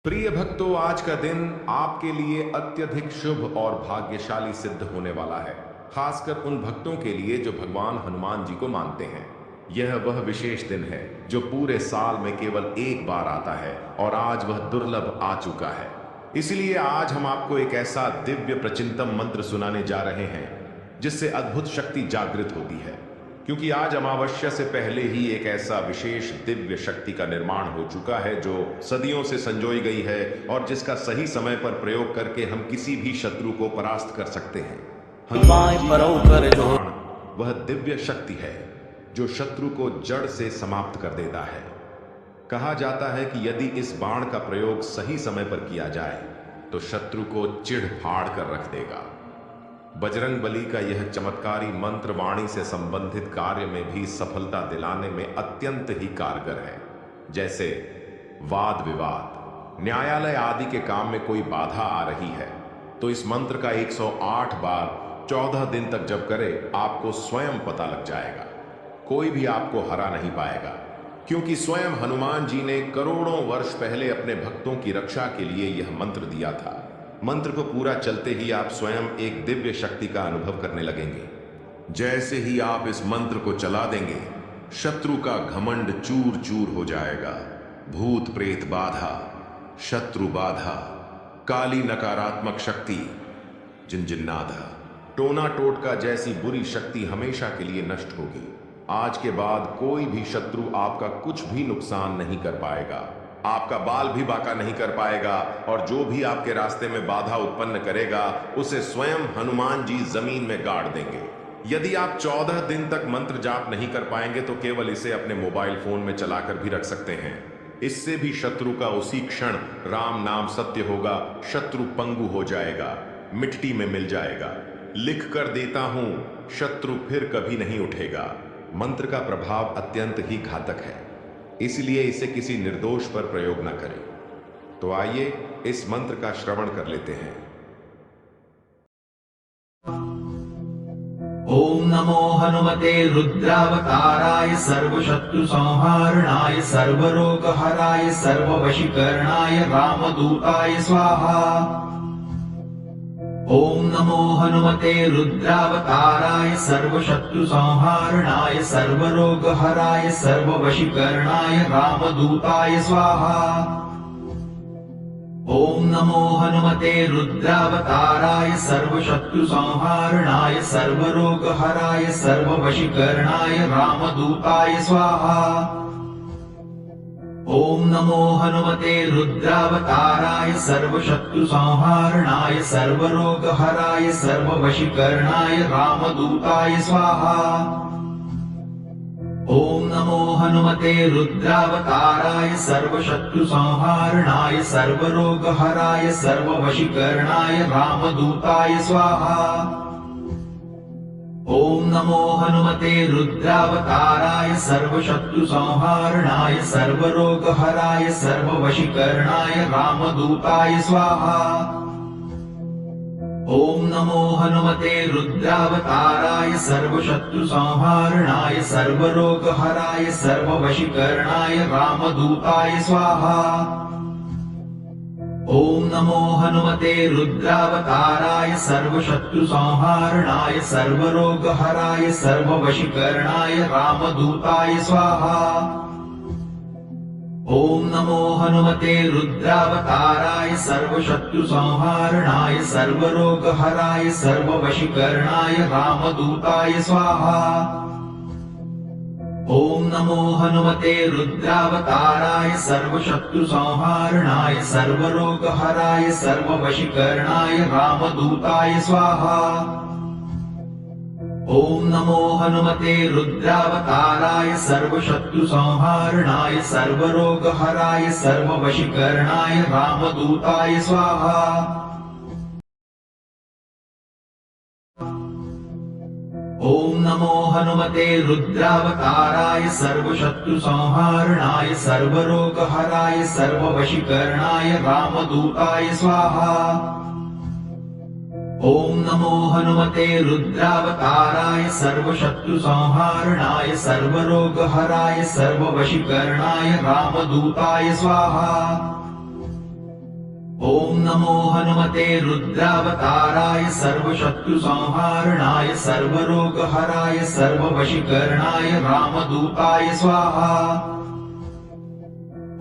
प्रिय भक्तों, आज का दिन आपके लिए अत्यधिक शुभ और भाग्यशाली सिद्ध होने वाला है। खासकर उन भक्तों के लिए जो भगवान हनुमान जी को मानते हैं। यह वह विशेष दिन है जो पूरे साल में केवल एक बार आता है और आज वह दुर्लभ आ चुका है। इसलिए आज हम आपको एक ऐसा दिव्य प्रचिंतन मंत्र सुनाने जा रहे हैं जिससे अद्भुत शक्ति जागृत होती है। क्योंकि आज अमावस्या से पहले ही एक ऐसा विशेष दिव्य शक्ति का निर्माण हो चुका है जो सदियों से संजोई गई है और जिसका सही समय पर प्रयोग करके हम किसी भी शत्रु को परास्त कर सकते हैं। हनुमान जी का बाण वह दिव्य शक्ति है जो शत्रु को जड़ से समाप्त कर देता है। कहा जाता है कि यदि इस बाण का प्रयोग सही समय पर किया जाए तो शत्रु को चिढ़ फाड़ कर रख देगा। बजरंग बली का यह चमत्कारी मंत्र वाणी से संबंधित कार्य में भी सफलता दिलाने में अत्यंत ही कारगर है। जैसे वाद विवाद, न्यायालय आदि के काम में कोई बाधा आ रही है तो इस मंत्र का 108 बार 14 दिन तक जप करे, आपको स्वयं पता लग जाएगा। कोई भी आपको हरा नहीं पाएगा, क्योंकि स्वयं हनुमान जी ने करोड़ों वर्ष पहले अपने भक्तों की रक्षा के लिए यह मंत्र दिया था। मंत्र को पूरा चलते ही आप स्वयं एक दिव्य शक्ति का अनुभव करने लगेंगे। जैसे ही आप इस मंत्र को चला देंगे, शत्रु का घमंड चूर चूर हो जाएगा। भूत प्रेत बाधा, शत्रु बाधा, काली नकारात्मक शक्ति, जिनजिन्नादा, टोना टोटका जैसी बुरी शक्ति हमेशा के लिए नष्ट होगी। आज के बाद कोई भी शत्रु आपका कुछ भी नुकसान नहीं कर पाएगा, आपका बाल भी बांका नहीं कर पाएगा, और जो भी आपके रास्ते में बाधा उत्पन्न करेगा उसे स्वयं हनुमान जी जमीन में गाड़ देंगे। यदि आप 14 दिन तक मंत्र जाप नहीं कर पाएंगे तो केवल इसे अपने मोबाइल फोन में चलाकर भी रख सकते हैं। इससे भी शत्रु का उसी क्षण राम नाम सत्य होगा, शत्रु पंगु हो जाएगा, मिट्टी में मिल जाएगा। लिख कर देता हूं, शत्रु फिर कभी नहीं उठेगा। मंत्र का प्रभाव अत्यंत ही घातक है, इसलिए इसे किसी निर्दोष पर प्रयोग न करें। तो आइए इस मंत्र का श्रवण कर लेते हैं। ओम नमो हनुमते रुद्रावताराय सर्वशत्रु संहारणाय सर्वरोगहराय सर्ववशीकरणाय रामदूताय स्वाहा। ओम नमो हनुमते रुद्रावताराय सर्वशत्रु संहारणाय सर्वरोगहराय सर्ववशीकरणाय रामदूताय स्वाहा। ओम नमो हनुमते रुद्रावताराय सर्वशत्रु संहारणाय सर्वरोगहराय सर्ववशीकरणाय रामदूताय स्वाहा। ओम नमो हनुमते रुद्रावताराय सर्वशत्रु संहारणाय सर्वरोगहराय सर्ववशीकरणाय रामदूताय स्वाहा। ओम नमो हनुमते रुद्रावताराय सर्वशत्रु संहारणाय सर्वरोगहराय सर्ववशीकरणाय रामदूताय स्वाहा। ओम नमो हनुमते रुद्रावताराय सर्वशत्रु संहारणाय सर्वरोगहराय सर्ववशीकरणाय रामदूताय स्वाहा। ओम नमो हनुमते रुद्रावताराय सर्वशत्रु संहारणाय सर्वरोगहराय सर्ववशीकरणाय रामदूताय स्वाहा। ओम नमो हनुमते रुद्रावताराय सर्वशत्रु संहारणाय सर्वरोगहराय सर्ववशीकरणाय रामदूताय स्वाहा। ओम नमो हनुमते रुद्रावताराय सर्वशत्रु संहारणाय सर्वरोगहराय सर्ववशीकरणाय रामदूताय स्वाहा। ओम नमो हनुमते रुद्रावताराय सर्वशत्रु संहारणाय सर्वरोगहराय सर्ववशीकरणाय रामदूताय स्वाहा। ओम नमो हनुमते रुद्रावताराय सर्वशत्रु संहारणाय सर्वरोगहराय सर्ववशीकरणाय रामदूताय स्वाहा। ओम नमो हनुमते रुद्रावताराय सर्वशत्रु संहारणाय सर्वरोगहराय सर्ववशीकरणाय रामदूताय स्वाहा। ओम नमो हनुमते रुद्रावताराय सर्वशत्रु संहारणाय सर्वरोगहराय सर्ववशीकरणाय रामदूताय स्वाहा। नमो हनुमते रुद्रावताराय सर्वशत्रुसंहारणाय सर्वरोगहराय सर्ववशीकरणाय रामदूताय स्वाहा।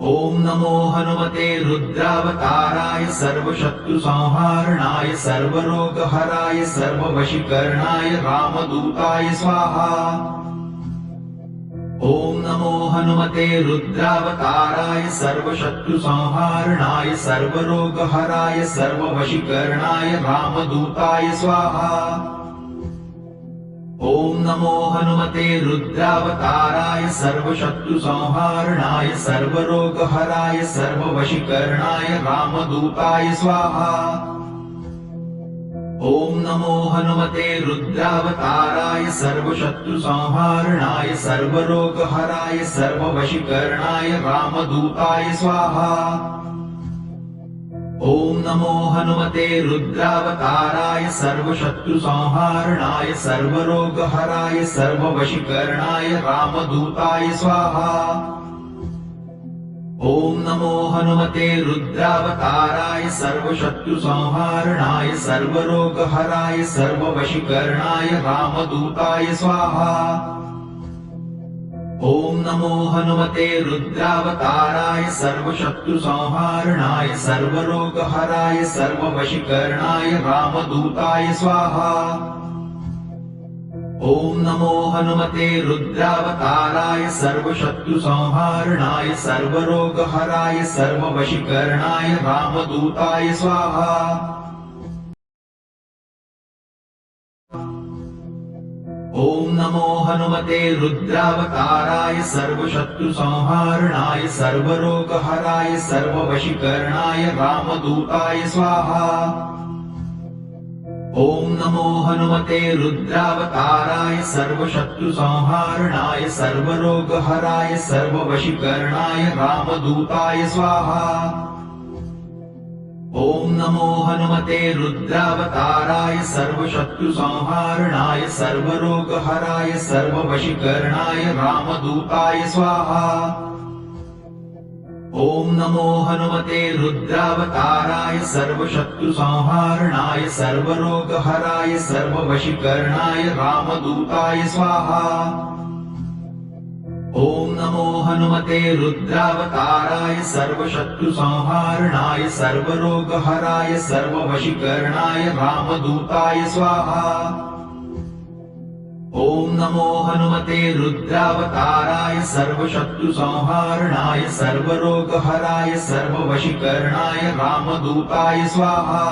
ॐ नमो हनुमते रुद्रावताराय सर्वशत्रुसंहारणाय सर्वरोगहराय सर्ववशीकरणाय रामदूताय स्वाहा। ॐ नमो हनुमते रुद्रावताराय सर्वशत्रुसंहारणाय सर्वरोगहराय सर्ववशीकरणाय रामदूताय स्वाहा। ॐ नमो हनुमते रुद्रावताराय सर्वशत्रुसंहारणाय सर्वरोगहराय सर्ववशीकरणाय रामदूताय स्वाहा। ॐ नमो हनुमते रुद्रावताराय सर्वशत्रुसंहारणाय सर्वरोगहराय सर्ववशीकरणाय रामदूताय स्वाहा। ॐ नमो हनुमते रुद्रावताराय सर्वशत्रुसंहारणाय सर्वरोगहराय सर्ववशीकरणाय रामदूताय स्वाहा। ॐ नमो हनुमते रुद्रावताराय सर्वशत्रुसंहारणाय सर्वरोगहराय सर्ववशीकरणाय रामदूताय स्वाहा। ॐ नमो हनुमते रुद्रावताराय सर्वशत्रुसंहारणाय सर्वरोगहराय सर्ववशीकरणाय रामदूताय स्वाहा। ॐ नमो हनुमते रुद्रावताराय सर्वशत्रुसंहारणाय सर्वरोगहराय सर्ववशीकरणाय रामदूताय स्वाहा। ॐ नमो हनुमते रुद्रावताराय सर्वशत्रुसंहारणाय सर्वरोगहराय सर्ववशीकरणाय रामदूताय स्वाहा। ॐ नमो हनुमते रुद्रावताराय सर्वशत्रुसंहारणाय सर्वरोगहराय सर्ववशीकरणाय रामदूताय स्वाहा। ॐ नमो हनुमते रुद्रावताराय सर्वशत्रुसंहारणाय सर्वरोगहराय सर्ववशीकरणाय रामदूताय स्वाहा। ॐ नमो हनुमते रुद्रावताराय सर्वशत्रुसंहारणाय सर्वरोगहराय सर्ववशीकरणाय रामदूताय स्वाहा। ॐ नमो हनुमते रुद्रावताराय सर्वशत्रुसंहारणाय सर्वरोगहराय सर्ववशीकरणाय रामदूताय स्वाहा। ॐ नमो हनुमते रुद्रावताराय सर्वशत्रुसंहारणाय सर्वरोगहराय सर्ववशीकरणाय रामदूताय स्वाहा।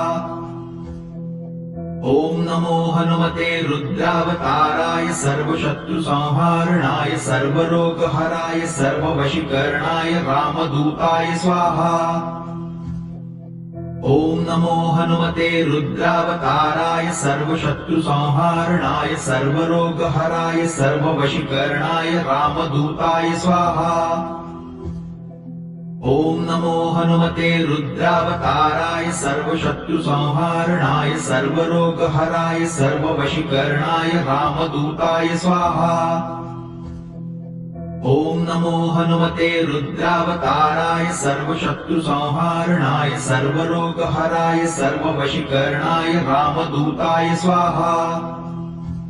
ॐ नमो हनुमते रुद्रावताराय सर्वशत्रुसंहारणाय सर्वरोगहराय सर्ववशीकरणाय रामदूताय स्वाहा। ॐ नमो हनुमते रुद्रावताराय सर्वशत्रुसंहारणाय सर्वरोगहराय सर्ववशीकरणाय रामदूताय स्वाहा। ॐ नमो हनुमते रुद्रावताराय सर्वशत्रुसंहारणाय सर्वरोगहराय सर्ववशीकरणाय रामदूताय स्वाहा। ॐ नमो हनुमते रुद्रावताराय सर्वशत्रुसंहारणाय सर्वरोगहराय सर्ववशीकरणाय रामदूताय स्वाहा।